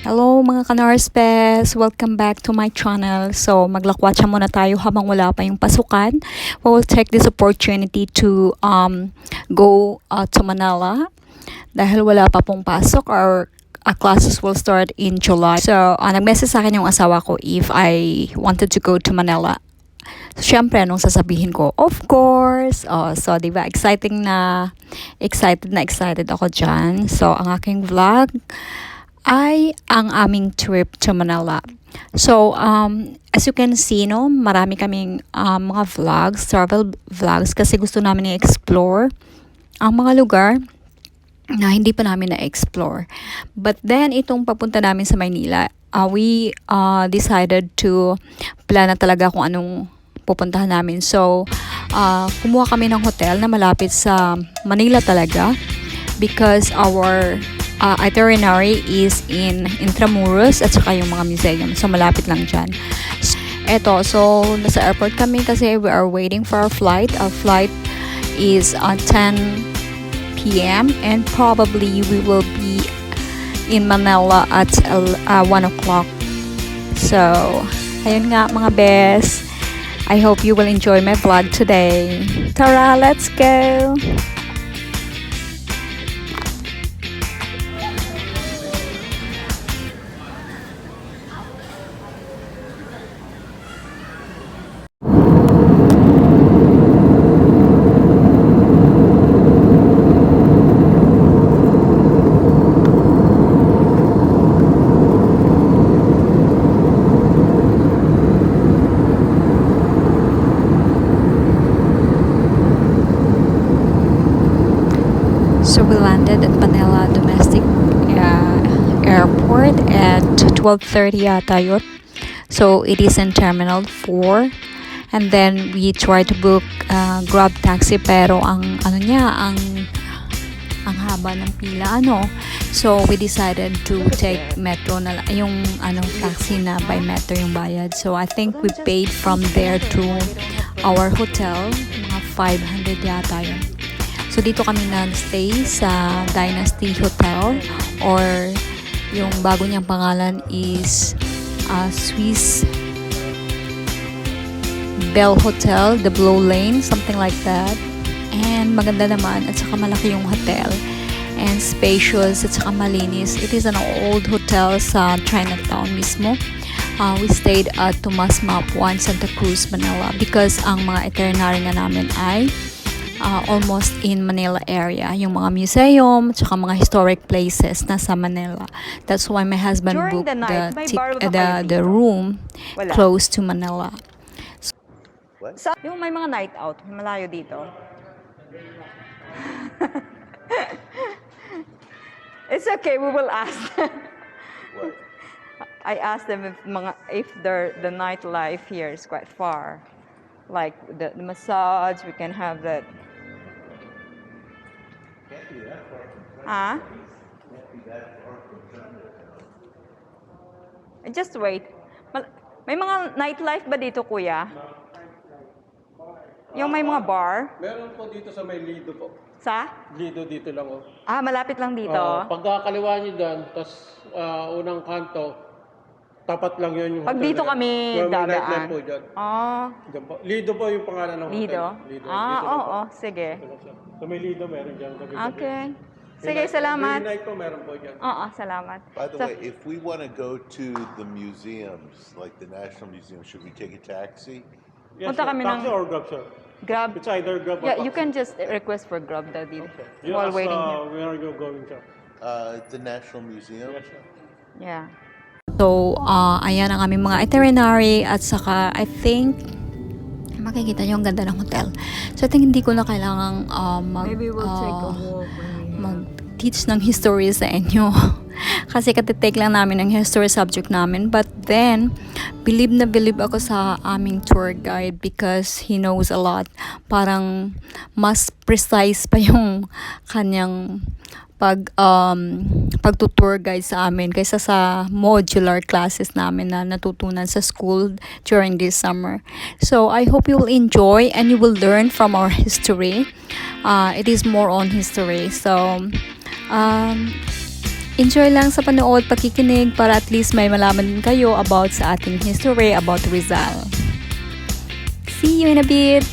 Hello mga ka-NURSEBES! Welcome back to my channel. So maglakwatsa muna tayo habang wala pa yung pasukan. We will take this opportunity to go to Manila dahil wala pa pong pasok or classes will start in July. So nag-message sa akin yung asawa ko if I wanted to go to Manila. So, syempre, anong sasabihin ko? Of course! So, diba, excited na excited ako dyan. So, ang aking vlog ay ang aming trip to Manila. So, as you can see, no, marami kaming mga vlogs, travel vlogs, kasi gusto namin i-explore ang mga lugar na hindi pa namin na-explore. But then, itong papunta namin sa Maynila, we decided to plan na talaga kung anong pupuntahan namin. So, kumuha kami ng hotel na malapit sa Manila talaga because our itinerary is in Intramuros at saka yung mga museum. So, malapit lang dyan. So nasa airport kami kasi we are waiting for our flight. Our flight is 10 p.m. and probably we will be in Manila at 1 o'clock. So, ayun nga mga best. I hope you will enjoy my vlog today. Tara, let's go! So we landed at Manila Domestic Airport at 12:30 yata yun. So it is in Terminal 4. And then we tried to book Grab taxi pero ang haba ng pila So we decided to take metro na yung taxi na by metro yung bayad. So I think we paid from there to our hotel mga 500 yata yun. So dito kami nag-stay sa Dynasty Hotel or yung bago niyang pangalan is Swiss Bell Hotel, the Blue Lane, something like that. And maganda naman at saka malaki yung hotel and spacious at saka malinis. It is an old hotel sa Chinatown mismo. We stayed at Tomas Mapuan, Santa Cruz, Manila because ang mga itinerary nga namin ay almost in Manila area, yung mga museum, tsaka mga historic places na sa Manila. That's why my husband booked the room close to Manila. So, yung may mga night out, malayo dito. It's okay, we will ask. What? I asked them if the nightlife here is quite far. Like the massage, we can have that. Just wait. May mga nightlife ba dito, kuya? Yung may mga bar? Meron po dito sa may Lido po. Sa? Lido dito lang oh. Malapit lang dito. Pagkakaliwa nyo dyan, tas unang kanto, tapat lang yun yung Pag hotel dito na kami May nightlife dadaan. po dyan. Dyan po. Lido po yung pangalan ng Lido? hotel. Lido. Oo, sige. Sa may Lido meron dyan. Okay. Sige, salamat. May night po meron po dyan. Oo, salamat. By the way, if we want to go to the museums, like the National Museum, should we take a taxi? Yes, Punta sir. kami Taxi ng- or Grab, sir? Grab. It's either Grab or Yeah, you taxi. can just request for Grab, Daddy. You While ask, waiting here. where are you going, sir? The National Museum? Yes, sir. Yeah. So, ayan ang aming mga itinerary at saka I think makikita nyo ang ganda ng hotel. So, I think hindi ko na kailangang mag-teach ng history sa inyo. Kasi katitake lang namin ng history subject namin. But then, believe na believe ako sa aming tour guide because he knows a lot. Parang mas precise pa yung kanyang pagtutour guide sa amin kaysa sa modular classes namin na natutunan sa school during this summer. So I hope you will enjoy and you will learn from our history. It is more on history. So Enjoy lang sa panood, pakikinig para at least may malaman din kayo about sa ating history about Rizal. See you in a bit!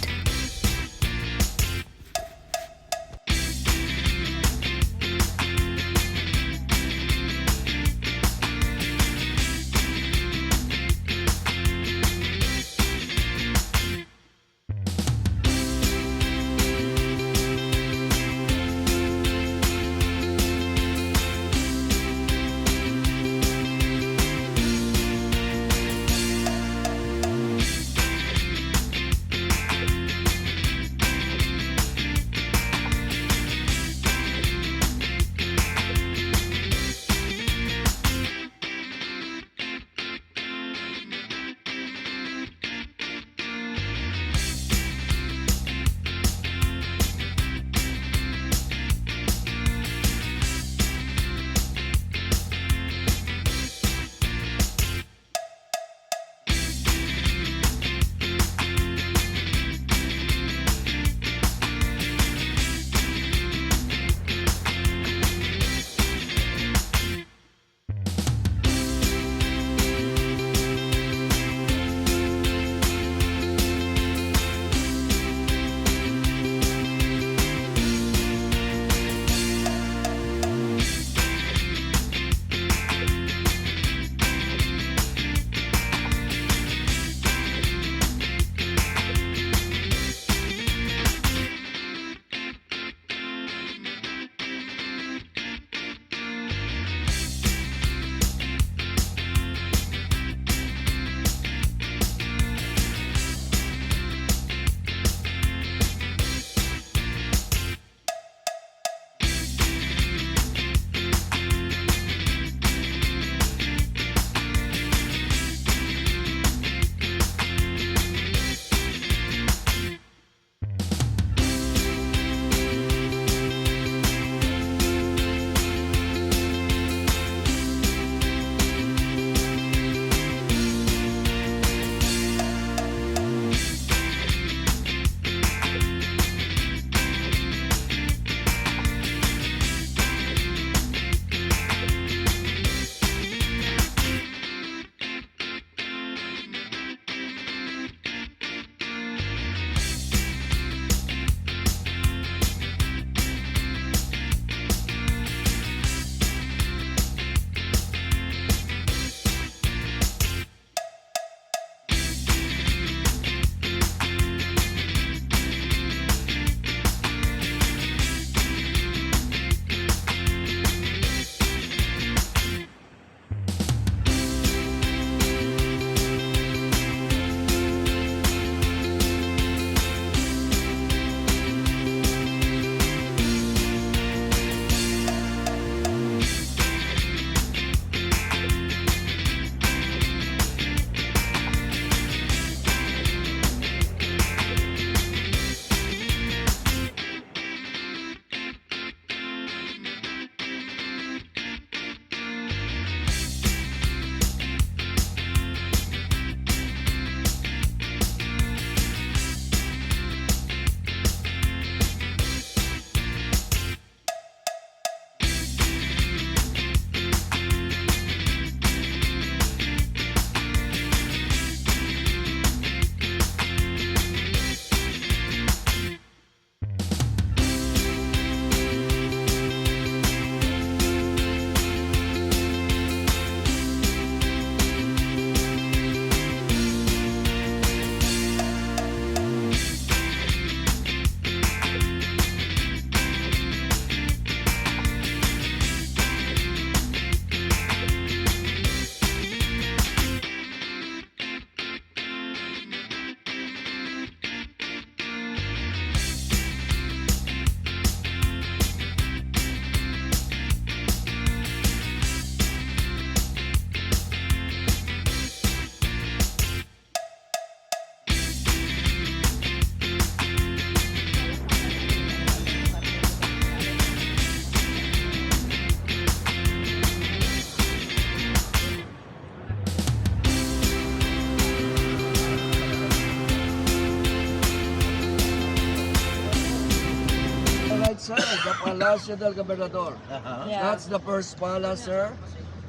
sir, the Palacio del Gobernador. Yeah. That's the first palace, sir.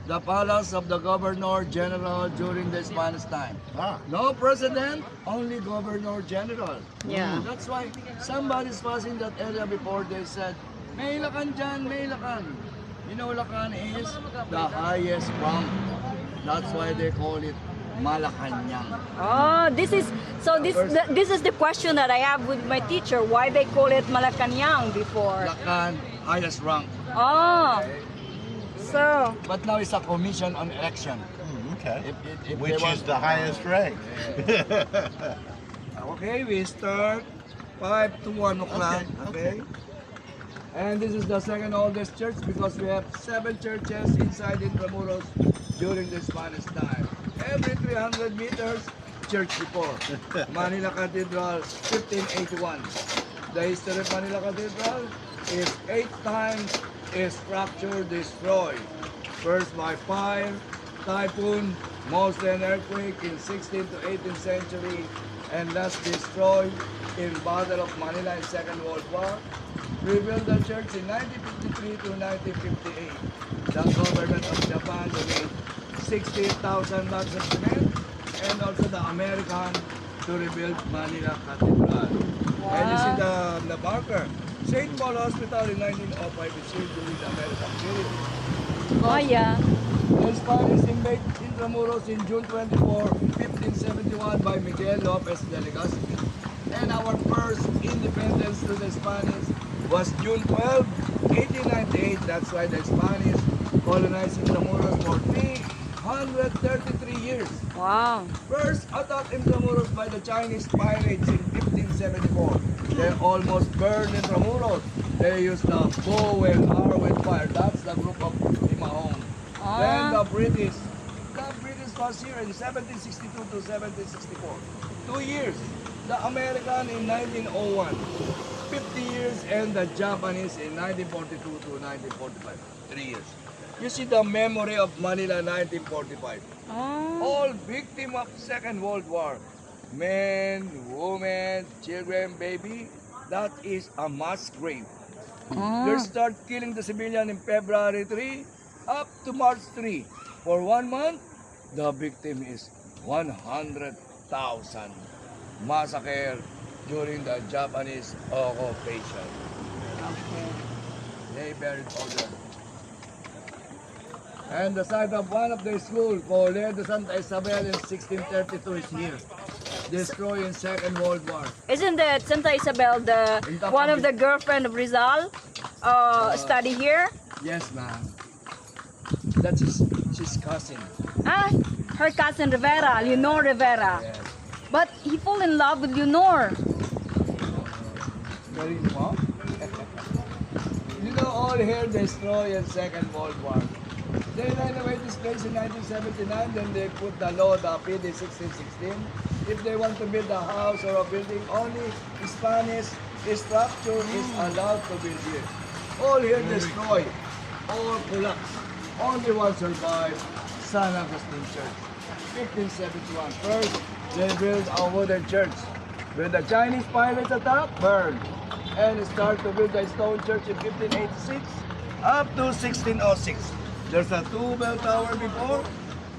The palace of the Governor General during the Spanish time. Ah. No president, only Governor General. Yeah. That's why somebody's passing that area before they said, may Lakan dyan, may Lakan. You know, Lakan is the highest rank. That's why they call it Malacanang. Oh, this is this is the question that I have with my teacher. Why they call it Malacanang before? Lakan, highest rank. Oh, so But now it's a commission on election. Okay. If they Which want- is the highest rank. Okay, we start 5 to 1 o'clock. Okay. And this is the second oldest church because we have 7 churches inside Intramuros during the Spanish time. Every 300 meters, church before. Manila Cathedral, 1581. The history of Manila Cathedral is 8 times is fractured, destroyed. First by fire, typhoon, mostly an earthquake in 16th to 18th century, and last destroyed in Battle of Manila in Second World War. Rebuilt the church in 1953 to 1958. The government of Japan donated 60,000 bags of cement, and also the American to rebuild Manila Cathedral. And you see the marker. St. Paul Hospital in 1905 is here during the American period. oh yeah. The Spanish invaded Intramuros in June 24, 1571 by Miguel Lopez de Legazpi. And our first independence to the Spanish was June 12, 1898. That's why the Spanish colonized Intramuros for 333 years. Wow. First attack Intramuros by the Chinese pirates in 1574. They almost burned Intramuros. They used the bow and arrow and fire. That's the group of Limahong. Then the British was here in 1762 to 1764. 2 years. The American in 1901. 50 years, and the Japanese in 1942 to 1945. 3 years. You see the memory of Manila 1945. All victim of Second World War. Men, women, children, baby. That is a mass grave. They start killing the civilian in February 3 up to March 3. For 1 month, the victim is 100,000. Massacre during the Japanese occupation. They buried all them. And the site of one of the schools called de Santa Isabel in 1632 is here. Destroyed in Second World War. Isn't that Santa Isabel the one of the girlfriend of Rizal? Study here? Yes, ma'am. That's his cousin. Ah, her cousin Rivera, Leonor Rivera. Yes. But he fall in love with Leonor. Very small. You know, all here destroyed in Second World War. They renovated this place in 1979, then they put the law, the PD 1616. If they want to build a house or a building, only Spanish structure is allowed to build here. All here destroyed, all collapsed. Only one survived, San Agustin Church. 1571. First, they built a wooden church. When the Chinese pirates attacked, burned. And start to build a stone church in 1586 up to 1606. There's a 2-bell tower before,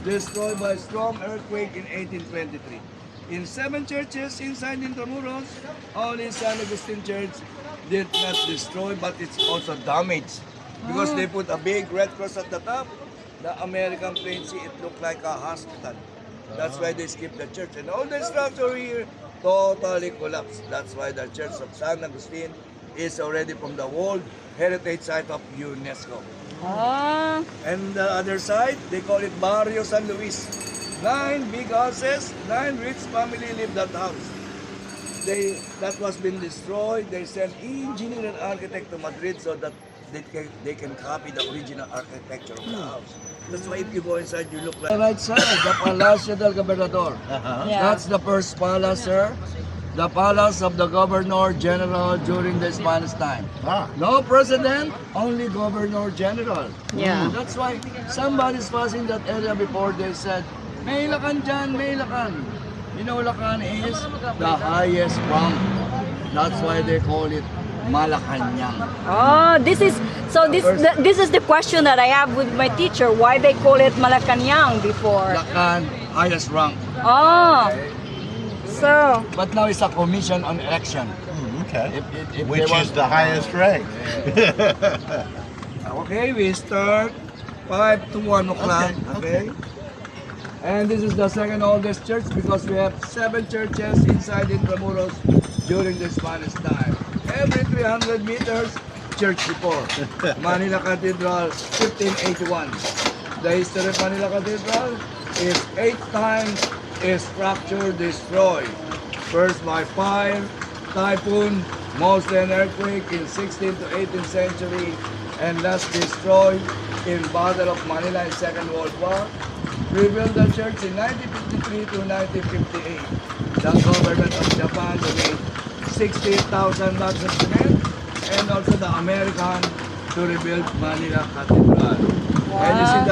destroyed by a strong earthquake in 1823. In 7 churches inside Intramuros, only San Agustin Church did not destroy, but it's also damaged. Because they put a big red cross at the top, the American plane see it looked like a hospital. That's why they skipped the church. And all the structure here totally collapsed. That's why the Church of San Agustin is already from the World Heritage Site of UNESCO. Oh, And the other side, they call it Barrio San Luis. 9 big houses, 9 rich family live that house. That was been destroyed. They sent engineer and architect to Madrid so that they can copy the original architecture of the house. That's why if you go inside, you look like... Right, sir, the Palacio del Gobernador. yeah. That's the first palace, sir. The palace of the Governor General during the Spanish time. Ah. No president, only Governor General. Yeah. That's why somebody's passing that area before they said, may Lakan dyan, may Lakan. You know, Lakan is the highest rank. That's why they call it Malacanang. Oh, this is the question that I have with my teacher. Why they call it Malacanang before? Lacan, highest rank. Oh, so But now it's a commission on election. Okay. If Which they is want- the highest rank. Okay, we start 5 to 1 o'clock. Okay. And this is the second oldest church because we have 7 churches inside Intramuros during the Spanish time. Every 300 meters, church before. Manila Cathedral, 1581. The history of Manila Cathedral is 8 times structure destroyed. First by fire, typhoon, mostly an earthquake in 16th to 18th century, and last destroyed in Battle of Manila in Second World War. Rebuilt the church in 1953 to 1958. The government of Japan donated 60,000 bags of cement, and also the American to rebuild Manila Cathedral. And you see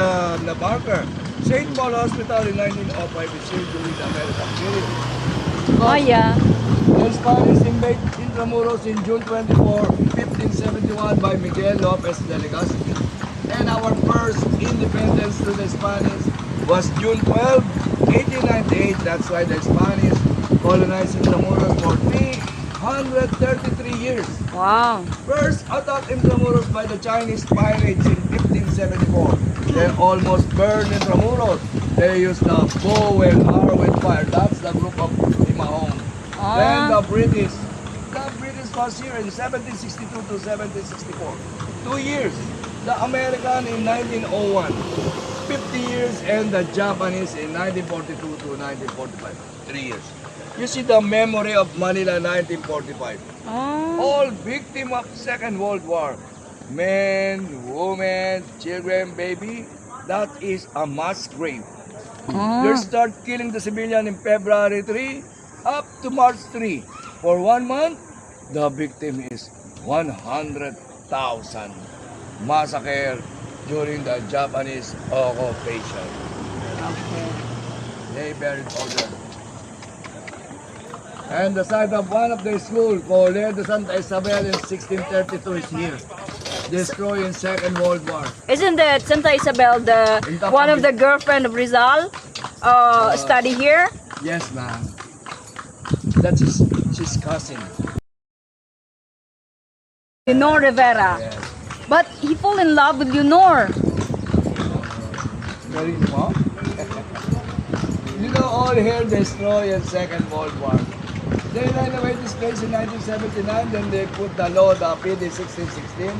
the marker. St. Paul Hospital in 1905 is here during the American period. oh yeah. The Spanish invaded Intramuros in June 24, 1571 by Miguel Lopez de Legazpi. And our first independence to the Spanish was June 12, 1898. That's why the Spanish colonized Intramuros for 333 years. Wow. First attack Intramuros by the Chinese pirates in 1574. They almost burned Intramuros. They used the bow and arrow with fire. That's the group of Limahong. Then the British was here in 1762 to 1764. 2 years. The American in 1901. 50 years, and the Japanese in 1942 to 1945. 3 years. You see the memory of Manila 1945. All victim of Second World War. Men, women, children, baby. That is a mass grave. They start killing the civilian in February 3 up to March 3. For 1 month, the victim is 100,000. Massacre during the Japanese occupation. Okay. They buried all them. And the site of one of the school called de Santa Isabel in 1632 is here. Destroyed in Second World War. Isn't that Santa Isabel the one of the girlfriend of Rizal? Study here? Yes, ma'am. That's his cousin. Leonor Rivera. Yes. But he fall in love with Leonor. Very small. You know, all here destroyed in Second World War. They ran away this place in 1979, then they put the law, the PD 1616.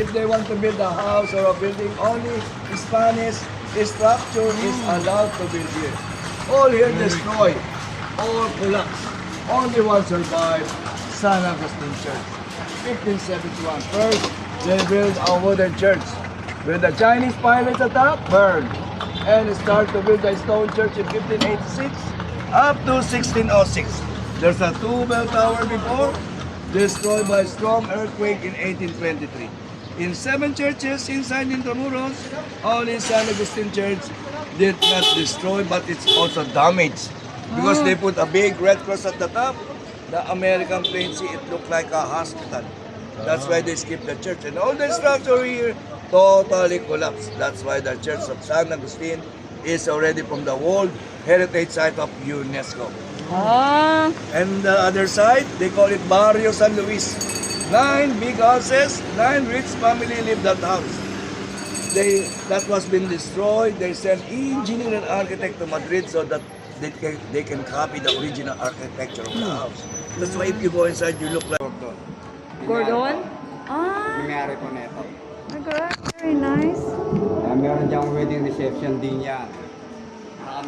If they want to build a house or a building, only Spanish structure is allowed to build here. All here destroyed, all collapsed. Only one survived, San Agustin Church, 1571. First, they built a wooden church. When the Chinese pirates attacked, burned. And start to build a stone church in 1586 up to 1606. There's a 2-bell tower before, destroyed by a strong earthquake in 1823. In 7 churches inside Intramuros, only San Agustin Church did not destroy, but it's also damaged. Because they put a big red cross at the top, the American plane see it looked like a hospital. That's why they skipped the church. And all the structure here totally collapsed. That's why the Church of San Agustin is already from the World Heritage Site of UNESCO. And the other side, they call it Barrio San Luis. 9 big houses, 9 rich family live that house. That was been destroyed. They sent engineer and architect to Madrid so that they can copy the original architecture of the house. That's why if you go inside, you look like Gordon? Nangyari po neto. My God, very nice. Meron diyang wedding reception din yan.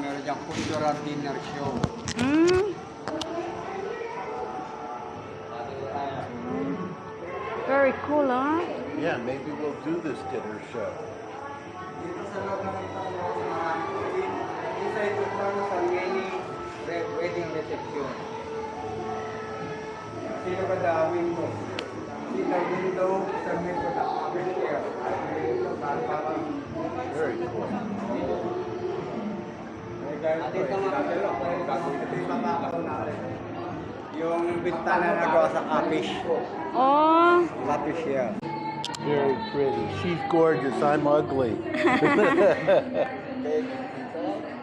Meron diyang cultural dinner show. Very cool, huh? Yeah, maybe we'll do this dinner show. Dito sa loob ng inside the town sa many wedding reception. Sino ka the window? See the window, submit ko the upstairs. Very cool. Dito mga ito yung papakaw natin. Yung bintana na nagawa sa capish. Oh, Capish yan. Very pretty. She's gorgeous. I'm ugly.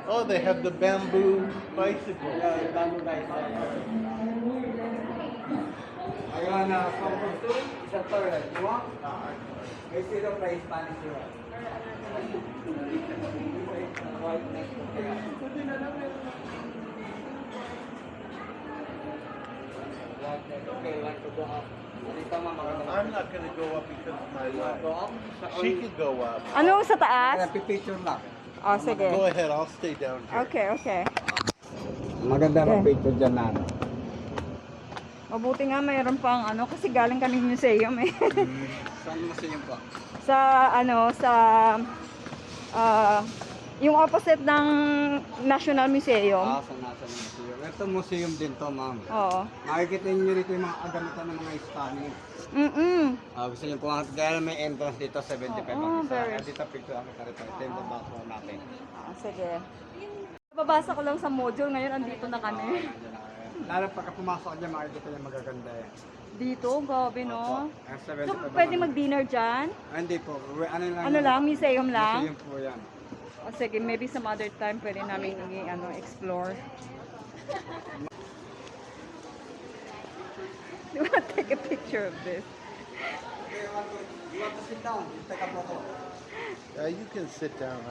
Oh, they have the bamboo bicycle. Ayun na, isa to rin. You want? May sino pa Spanish yun. Okay, like to go up. I'm not going to go up because of my leg. She could go up. ano sa taas? Picture lang. Oh, sige. Go ahead. I'll stay down here. Okay, okay. Maganda ang picture dyan na. Mabuti nga mayroon pang ano kasi galing kaming museum eh. Saan mo sa inyo pa? sa ano sa yung opposite ng National Museum. Sa nasa museum. Ito museum din to, ma'am. Oo. Makikita niyo rito yung mga agamitan ng mga Spanish. Gusto niyo kung kaya may entrance dito, 75 ang isa. very- Dito picture ang kita rito. Ito yung background natin. Sige. Babasa ko lang sa module ngayon andito na kami. Lalo pagka pumasok dyan, makikita niyo magaganda yan. Dito, grabe no. Ang So 75 pwede ang- mag-dinner diyan? Hindi po. Ano lang? Ano lang, museum lang? Museum po yan. O sige, maybe some other time pwede namin explore. You want to take a picture of this? You want to sit down? Take a photo. You can sit down.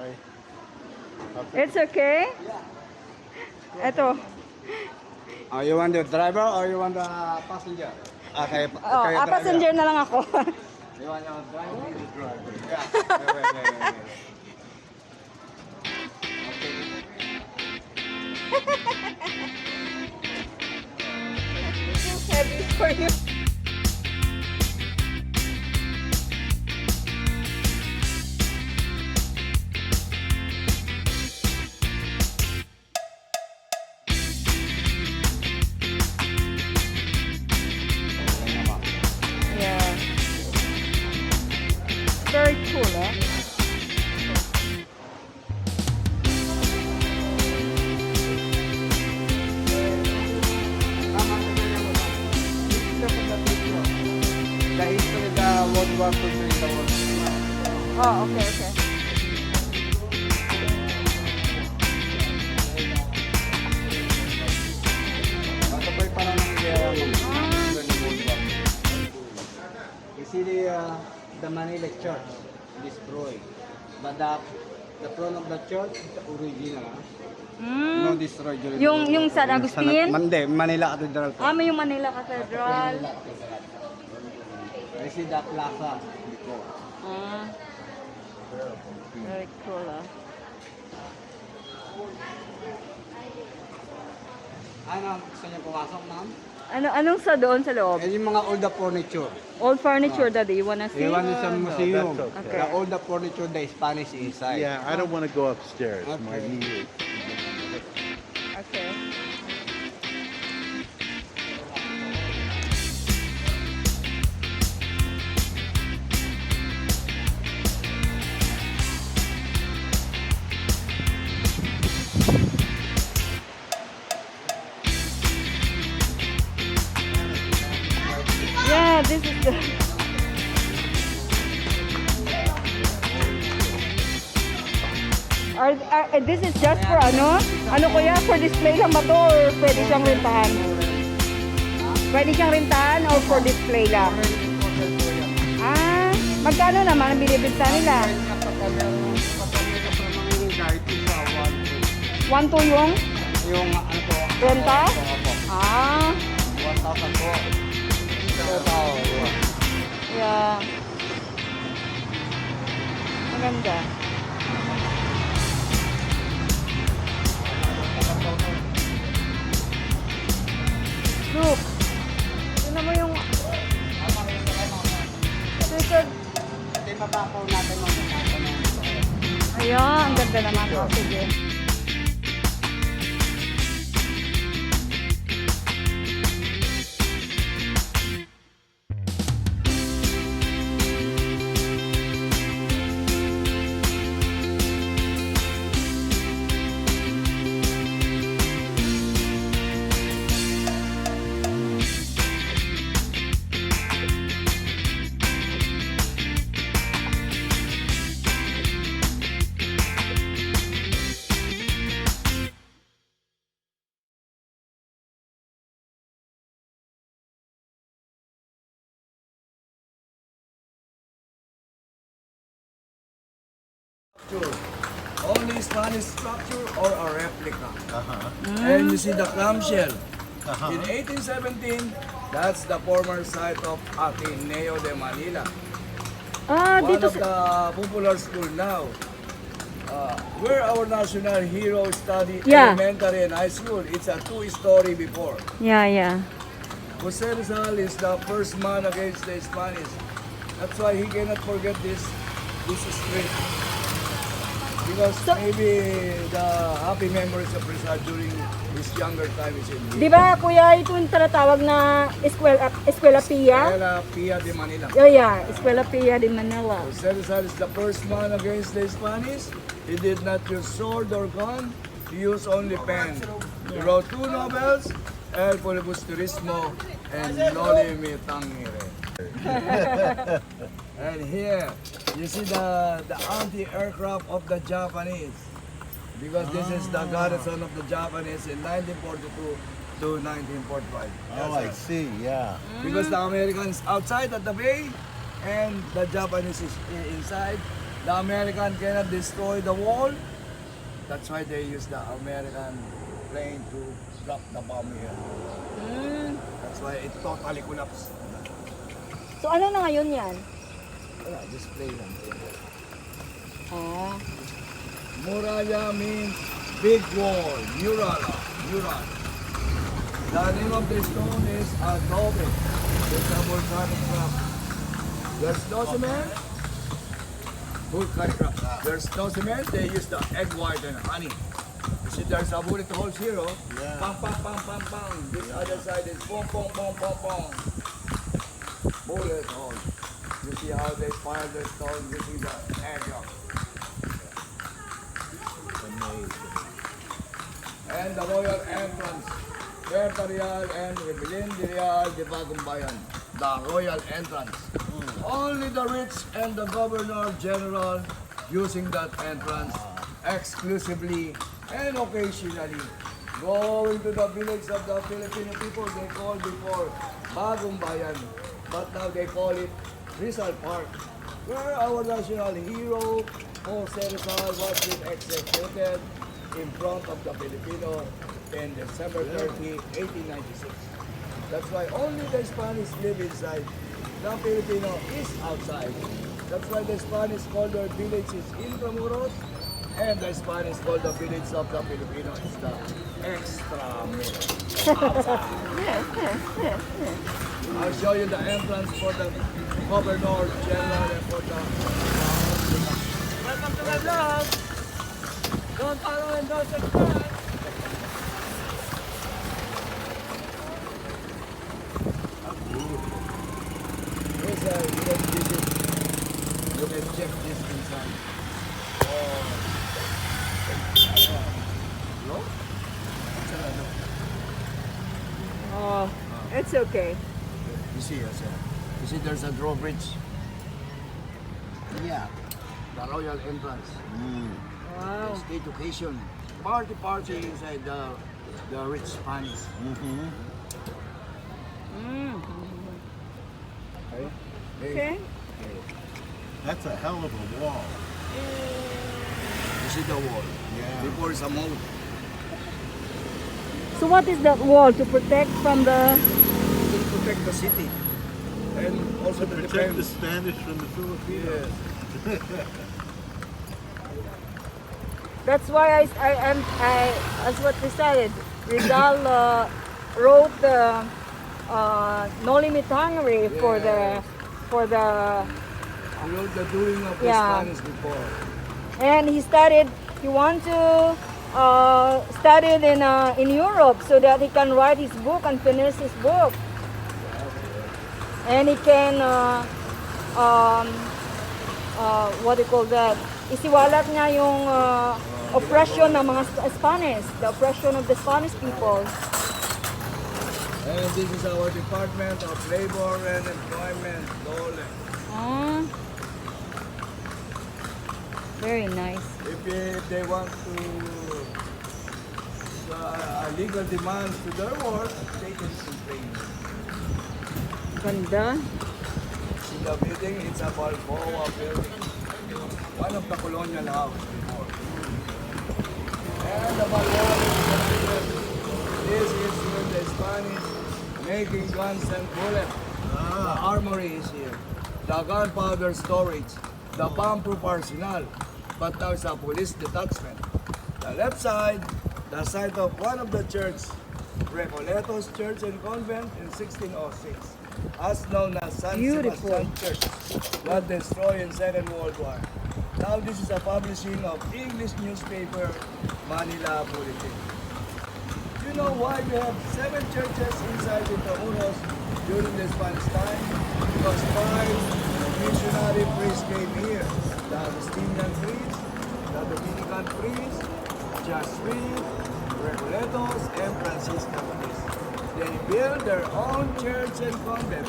It's okay? Ito. You want the driver or you want the passenger? Okay, Passenger na lang ako. You want your driver? Yeah. Wait. Too heavy for you. Yeah. Very cool, eh? The history of the World War II in the world. Oh, okay. Ito po yung parang nangyayari ng World War II. You see the Manila Church destroyed. But the front of the church is the original. No destroyed. Yung San Agustin? Mande, Manila Cathedral po. May yung Manila Cathedral. I see the plaza before. Very cool, ah. Ano, gusto niyo pumasok, ma'am? Anong sa doon sa loob? Yung mga old furniture. Old furniture, Daddy. You wanna see? Iwan sa museum. that's okay. The old furniture, the Spanish inside. Yeah, I don't want to go upstairs. My Okay. knee is. Okay. Yeah, this is the... this is just for ano? Ano kuya? For display lang ba to or pwede siyang rentahan? Pwede siyang rentahan or for display lang? Magkano naman ang binibenta nila? 1-2 yung Yung ano po? renta? 1,000 po. Yeah. Maganda. Look. Tignan mo yung... Ito yung mababaw natin mga Ayan, ang ganda naman. Sige. structure. Only Spanish structure or a replica. And you see the clamshell. In 1817, that's the former site of Ateneo de Manila. Ah, One dito of the popular school now. Where our national hero studied Yeah. elementary and high school. It's a two-story before. Yeah. Jose Rizal is the first man against the Spanish. That's why he cannot forget this street. Because maybe the happy memories of Rizal during his younger time is in Di here. ba, kuya, ito yung tinatawag na Eskwela Pia? Escuela Pia de Manila. Oh, yeah. Eskwela Pia de Manila. Jose Rizal is the first man against the Spanish. He did not use sword or gun. He used only pen. He wrote 2 novels, El Filibusterismo and Noli Me Tangere. And here, you see the anti-aircraft of the Japanese. Because this is the garrison of the Japanese in 1942 to 1945. Oh, I see. Yeah. Because the Americans outside at the bay and the Japanese is inside. The American cannot destroy the wall. That's why they use the American plane to drop the bomb here. That's why it totally collapsed. So, ano na ngayon yan? Wala, display lang. Ah. Muralla means big wall, mural. The name of the stone is adobe. It's a volcanic rock. There's no cement. Volcanic rock. There's no cement. They use the egg white and honey. You see, there's a bullet holes here. Oh. Yeah. Pang, pang, pang, pang, pang. This other side is pong, pong, pong, pong, pong. Bullet holes. You see how they fire the stone. You see the egg rock. And the royal entrance, Puerto Real and Rebellion de Real de Bagong Bayan. The royal entrance. Only the rich and the governor general using that entrance exclusively and occasionally. Going to the village of the Filipino people, they called before Bagong Bayan, but now they call it Rizal Park, where our national hero Jose Rizal was being executed in front of the Filipino in December 30, 1896. That's why only the Spanish live inside. The Filipino is outside. That's why the Spanish call their villages Intramuros, and the Spanish call the village of the Filipino is the Extramuros. I'll show you the entrance for the Governor General and for the welcome to my vlog! Don't follow and don't subscribe! You can check this inside. No? Oh, it's okay. You see, you see there's a drawbridge. Yeah, the royal entrance. Wow. There's education. Party inside the rich Spanish. Okay. That's a hell of a wall. You see the wall? Yeah. Before it's a moat. So what is that wall to protect from the... To protect the city. And also to Protect the defend. Spanish from the Filipinos. Yes. That's why as what we said, Rizal wrote the Noli Me Tangere for the You know the doing of the Yeah. Spanish before. and he want to study in Europe so that he can write his book and finish his book. And he can what do you call that? Isiwalat niya yung oppression ng mga Spanish, the oppression of the Spanish people. And this is our Department of Labor and Employment, DOLE. Very nice. If they want to legal demands to their work, they can complain. Ganda. See the building, it's a Balboa building. one of the colonial house before. And the Balwari this is with the Spanish making guns and bullets. The armory is here. The gunpowder storage. The bomb-proof arsenal. But now it's a police detachment. The left side, the site of one of the church, Recoletos Church and Convent in 1606, as known as San Sebastian Church, was destroyed in Second World War. Now this is a publishing of English newspaper, Manila Bulletin. You know why we have 7 churches inside Intramuros during the Spanish time? Because 5 missionary priests came here. The Augustinian priest, the Dominican priest, Jesuit, Recoletos, and Franciscan priests. They built their own church and convent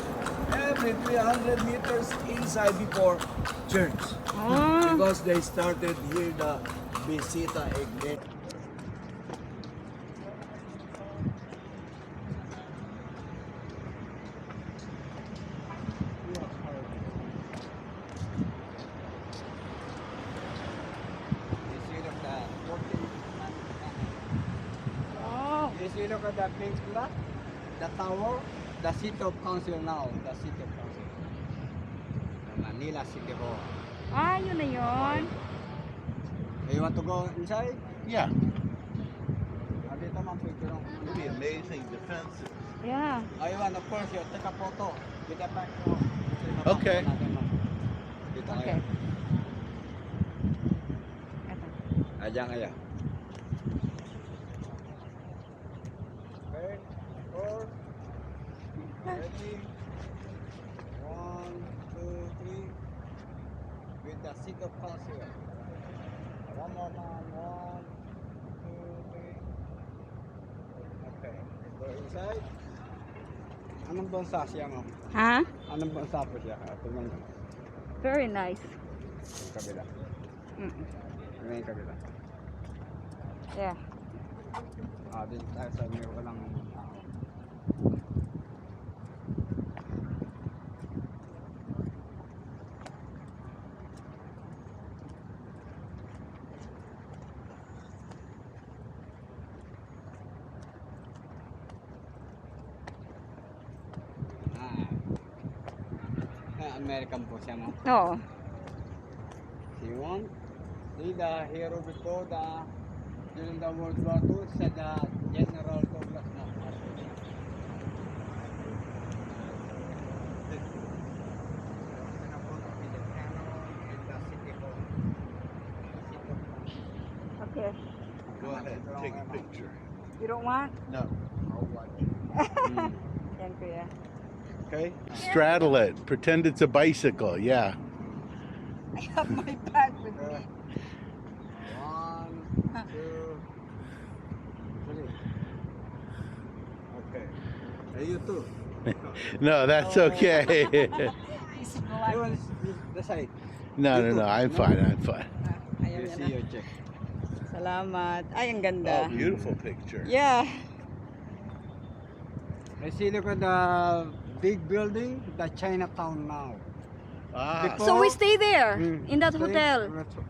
every 300 meters inside before church. Because they started here the Visita Iglesia. If you look at the pink flag, the tower, the seat of council now, the seat of council. The Manila City Hall. Ah, yun na yun. You want to go inside? Yeah, Dito man po ito. it'd be amazing defenses. Yeah. I want, of course, you take a photo with the back. Okay. Dito Okay. kayo. Eto. Ayan kayo. Okay, 4, ready, 1, 2, 3, with the seat of council. One more man, 1, 2, 3. Okay, go inside. Anong bansa siya mo? Ha? Anong bansa po siya? Tingnan mo. Very nice. Yung kabila. Mm. Ano yung kabila? Yeah. Din tayo sa meron ka lang tao. American po siya mo. Oo. See one? See the hero before the during the World War II said the General Douglas now. Okay. Go ahead, take a picture. You don't want? No. Yan, kuya. Okay. Straddle it. Pretend it's a bicycle. Yeah. I have my bag with me. 1, 2, 3. Okay. Hey, you too. No, that's okay. He's black. You want the side? No, no, no. I'm fine. I'm fine. Ayan, You yan see na. your check. Salamat. Ay, ang Oh, ganda. beautiful picture. Yeah. I see, look at the big building, the Chinatown now. Ah, So we stay there, Mm. in that Stay- hotel,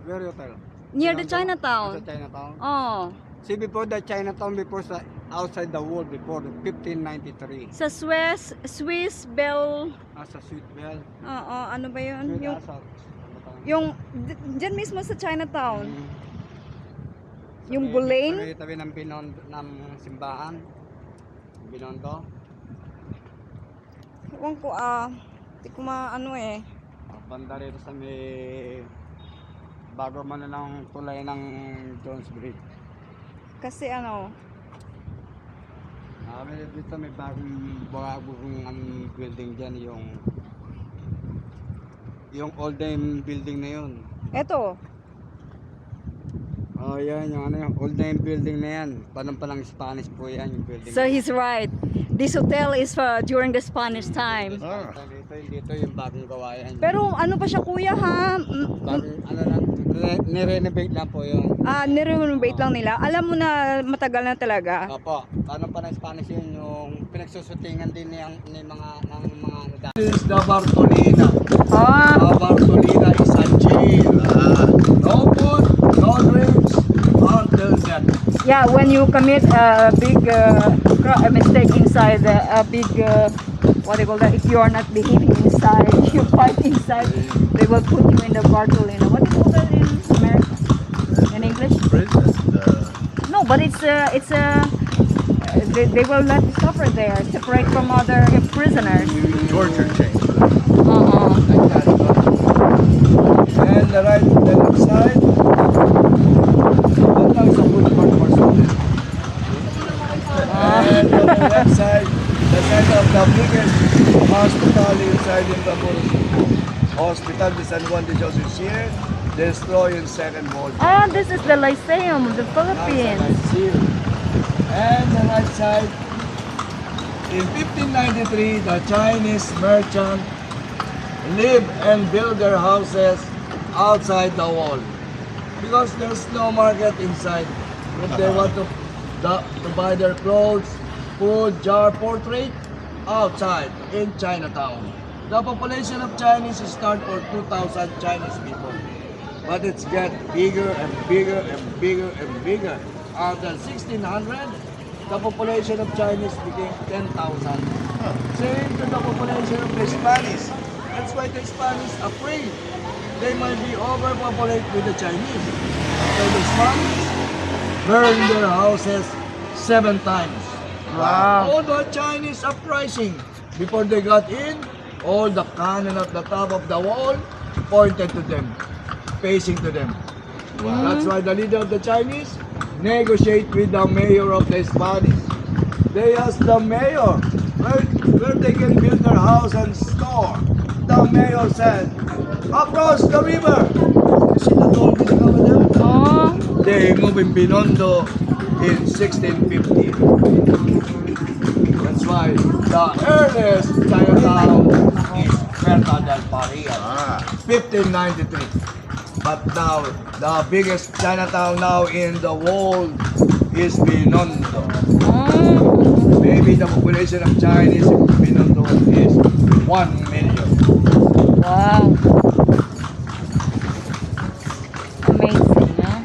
Where hotel? near the Sa Chinatown. Chinatown. Oh, See, before the Chinatown, before sa outside the wall, before 1593. sa Swiss Bell. Sa Sweet Bell. Oo, ano ba yun? Sweet Yung, Asal. yung dyan mismo sa Chinatown. Yung Buling. Tabi ng ng simbahan. Binondo. Ewan ko, di ko maano eh. Banda rito sa may bago man na ng tulay ng Jones Bridge. Kasi ano, Dito may bagong building dyan, yung old time building na yun. eto, Oh, yan, yung old time building na yan. Palang Spanish po yan, yung building. so he's right. This hotel is during the Spanish time. Ah. Dito yung bagong gawa yan. Pero ano pa siya kuya ha? Bagong, lang, nirenovate lang po yun. Nirenovate lang nila. Alam mo na matagal na talaga. Opo, paano pa ng Spanish yun, yung pinagsusutingan din ng mga This is the Bartolina. Ah, The Bartolina is a jail. Yeah, when you commit a big a mistake inside a big what do you call that? If you are not behaving inside, you fight inside. They will put you in the Bartolina. What do you call that in America? In English? Prison. No, but they will let you suffer there, separate from other prisoners. Torture chamber. Uh-uh. Like that. And the left side, that is a food court for students. And on the left side, the center of the biggest hospital inside Intramuros. Hospital de San Juan de Jose is here, destroyed in Second World War. Ah, this is the Lyceum of the Philippines. That's here. And the right side, in 1593, the Chinese merchant live and build their houses outside the wall because there's no market inside. If they want to buy their clothes, food, jar, portrait, outside in Chinatown. The population of Chinese start for 2,000 Chinese people, but it's get bigger and bigger and bigger and bigger. Until 1600, the population of Chinese became 10,000. Same to the population of the Spanish. That's why the Spanish are afraid. They might be overpopulated with the Chinese. So the Spanish burned their houses 7 times. Wow. All the Chinese uprising. Before they got in, all the cannon at the top of the wall pointed to them, facing to them. That's why the leader of the Chinese negotiate with the mayor of the Spanish. They ask the mayor where they can build their house and store. The mayor said, across the river. You see the tall building over there? Oh. They moved in Binondo in 1650. That's why the earliest Chinatown is Mercado del Paria, 1593. But now, the biggest Chinatown now in the world is Binondo. Maybe the population of Chinese in Binondo is 1 million. Wow. Amazing, huh?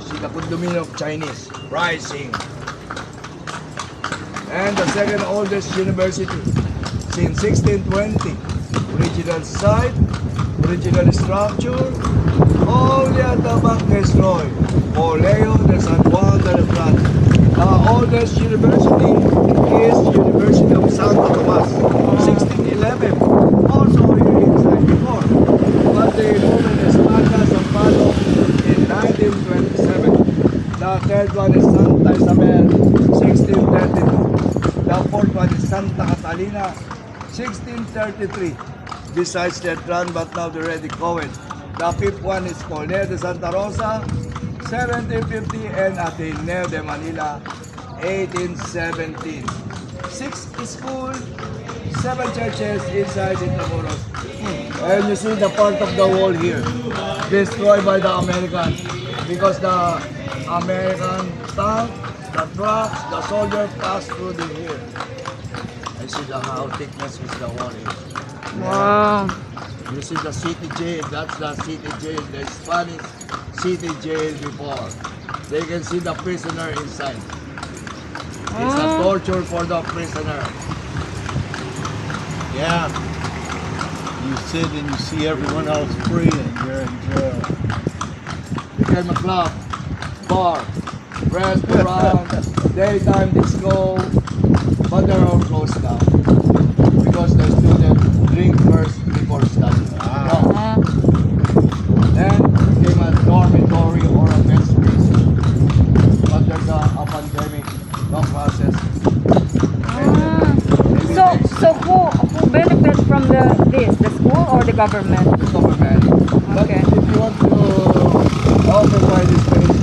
See the condominium of Chinese rising. And the second oldest university since 1620. Original site, original structure, only at the back destroyed. Oleo de San Juan de la. The oldest university is University of Santo Tomas, 1611. Also inside before. But they moved in Espada, San Pablo in 1927. The third one is Santa Isabel, 1632. The fourth one is Santa Catalina, 1633. Besides that run, but now they're already going. The fifth one is Colonel de Santa Rosa, 1750, and Ateneo de Manila, 1817. 6 schools, 7 churches inside Intramuros. And you see the part of the wall here, destroyed by the Americans because the American tank, the trucks, the soldier passed through the here. I see how thickness is the wall is. Wow. You see the city jail, that's the city jail, the Spanish city jail before. They can see the prisoner inside. It's a torture for the prisoner. Yeah. You sit and you see everyone else free and you're in jail. Became a club, bar, restaurant, daytime disco, but they're all closed now. Because the students drink first before study. Then became a dormitory or a bed space. But there's a pandemic, no classes. So who benefits from this? The school or the government? Government. But Okay. if you want to occupy this space,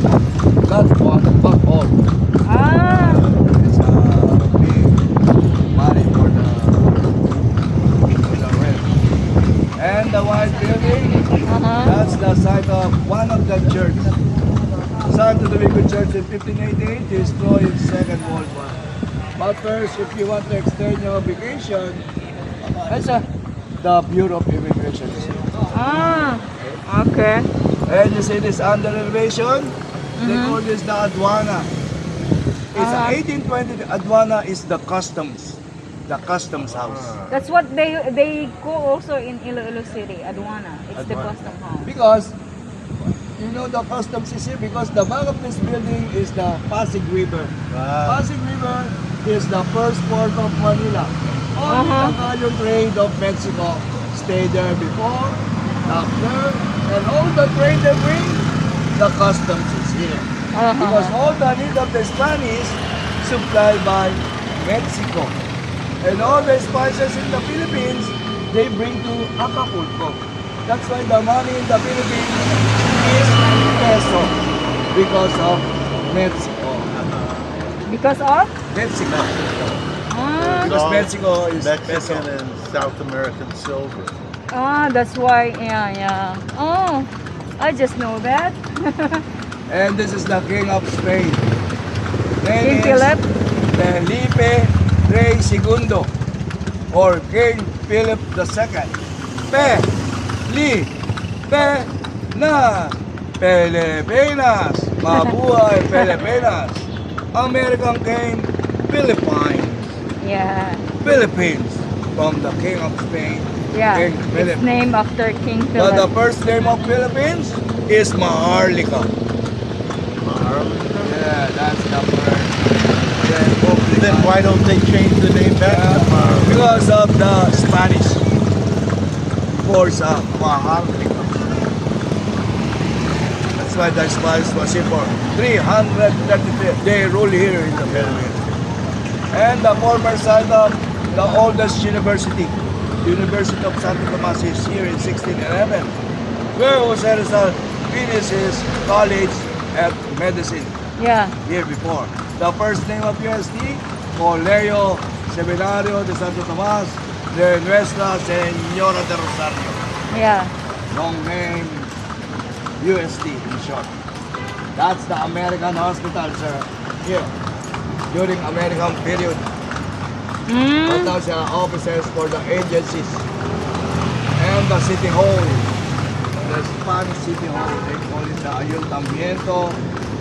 that's one, but all. Ah. It's a big money for the rent. And the white building, that's the site of one of the church. Santo Domingo Church in 1588, destroyed in Second World War. But first, if you want to extend your vacation, that's the Bureau of Immigration is here. Ah. Okay. And you see this under renovation, They call this the aduana. It's 1820. The aduana is the customs house. That's what they call also in Iloilo City, aduana. It's the Aduana. custom house. Because you know the customs is here because the back of this building is the Pasig River. Pasig River is the first port of Manila. Only the galleon trade of Mexico stayed there before, after, and all the trade they bring, the customs is here. Because all the need of the Spanish supplied by Mexico. And all the spices in the Philippines, they bring to Acapulco. That's why the money in the Philippines is peso because of Mexico. Because of? Mexico. Because Mexico is Mexican peso. and South American silver. That's why, yeah. Oh, I just know that. And this is the King of Spain. Name King is Philip? Felipe Rey Segundo or King Philip II. Pilipinas. Mabuhay Pilipinas. American King Philippines. Yeah. Philippines from the King of Spain. Yeah. King Philip. It's named after King But the Philip. first name of Philippines is Maharlika. Yeah, that's the first. Then why don't they change the name back to Maharlika? Because of the Spanish force of Maharlika. That's why the Spanish was here for 333. They rule here in the Philippines. And the former site of the oldest university, University of Santo Tomas, is here in 1611, where Jose Rizal finished his college at medicine Yeah. here before. The first name of UST, Colegio Seminario de Santo Tomas de Nuestra Señora de Rosario. Yeah. Long name, UST in short. That's the American hospital, sir. Here, during American period. But now siya officers for the agencies. And the city hall, the Spanish city hall, they call it the Ayuntamiento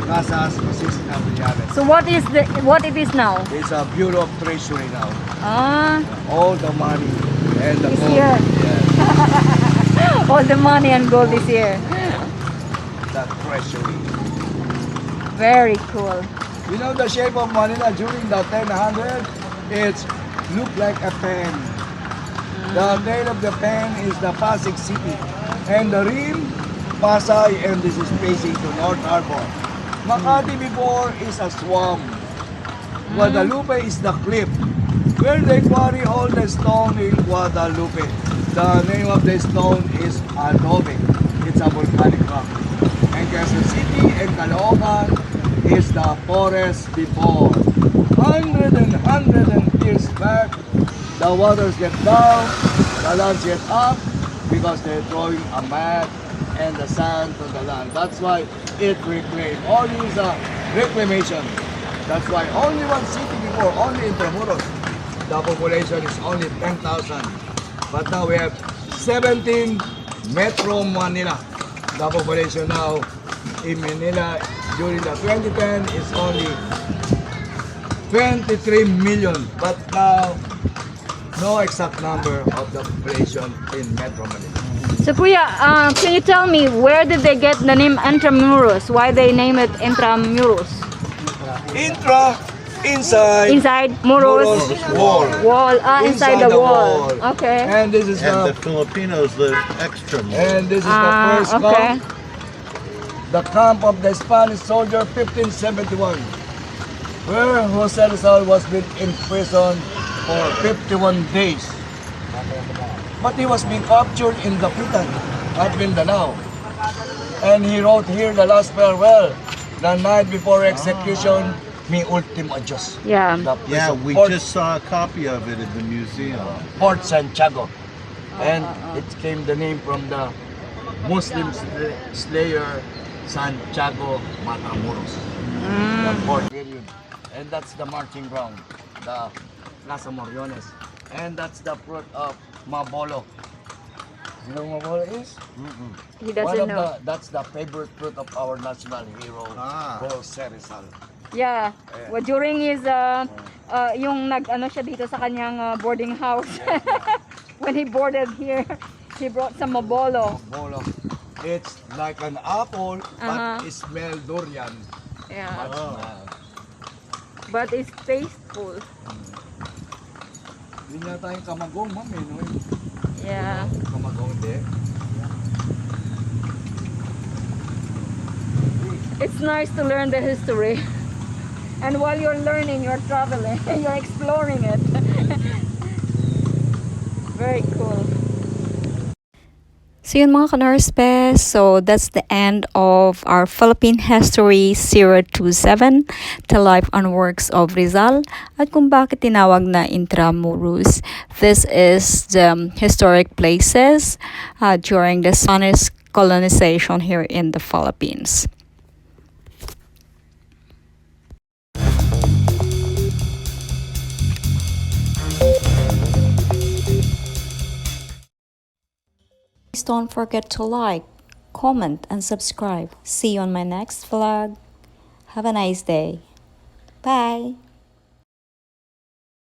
Casas Consistoriales. So what it is now? It's a Bureau of Treasury now. Ah, All the money and the Is gold. here. Yeah, all the money and gold is here. the treasury. Very cool. You know the shape of Manila during the 1000? It's look like a pen. The tail of the pen is the Pasig City. And the rim, Pasay, and this is facing to North Harbor. Makati before is a swamp. Guadalupe is the cliff. Where they quarry all the stone in Guadalupe. The name of the stone is adobe. It's a volcanic rock. And Quezon City and Caloocan is the forest before. 100 years back, the waters get down, the lands get up, because they're throwing a mud and the sand to the land. That's why it reclaimed. All is a reclamation. That's why only one city before, only Intramuros, the population is only 10,000. But now we have 17 Metro Manila. The population now in Manila during the 2010 is only 23 million. But now, no exact number of the population in Metro Manila. So Kuya, can you tell me where did they get the name Intramuros? Why they name it Intramuros? Inside Inside Muros wall. wall. Inside the wall. Okay. And this is And the the Filipinos live extra more. and this is the first okay. camp. The camp of the Spanish soldier 1571. Where Jose Rizal was been in prison for 51 days. But he was being captured in Dapitan at Mindanao. And he wrote here the last farewell. The night before execution, mi ultimo adios. Yeah. The Yeah, prison we Fort, just saw a copy of it at the museum. Fort Santiago. And it came the name from the Muslim slayer Santiago Matamoros. The fort period. And that's the marching ground, the Plaza Moriones. And that's the fruit of Mabolo. You know what mabolo is? He doesn't know. That's the favorite fruit of our national hero, called Rizal. Yeah. Well, during his yung nag-ano siya dito sa kanyang boarding house. When he boarded here, he brought some mabolo. Mabolo. It's like an apple, but it smells durian. Yeah. But But it's tasteful. hindi na tayong kamagong, ma'am, eh, no? Yeah. Kamagong, di. It's nice to learn the history. And while you're learning, you're traveling, you're exploring it. Very cool. So yun mga ka-NURSEBES, so that's the end of our Philippine History 027, The Life and Works of Rizal, at kung bakit tinawag na Intramuros. This is the historic places during the Spanish colonization here in the Philippines. Please don't forget to like, comment, and subscribe. See you on my next vlog. Have a nice day. Bye.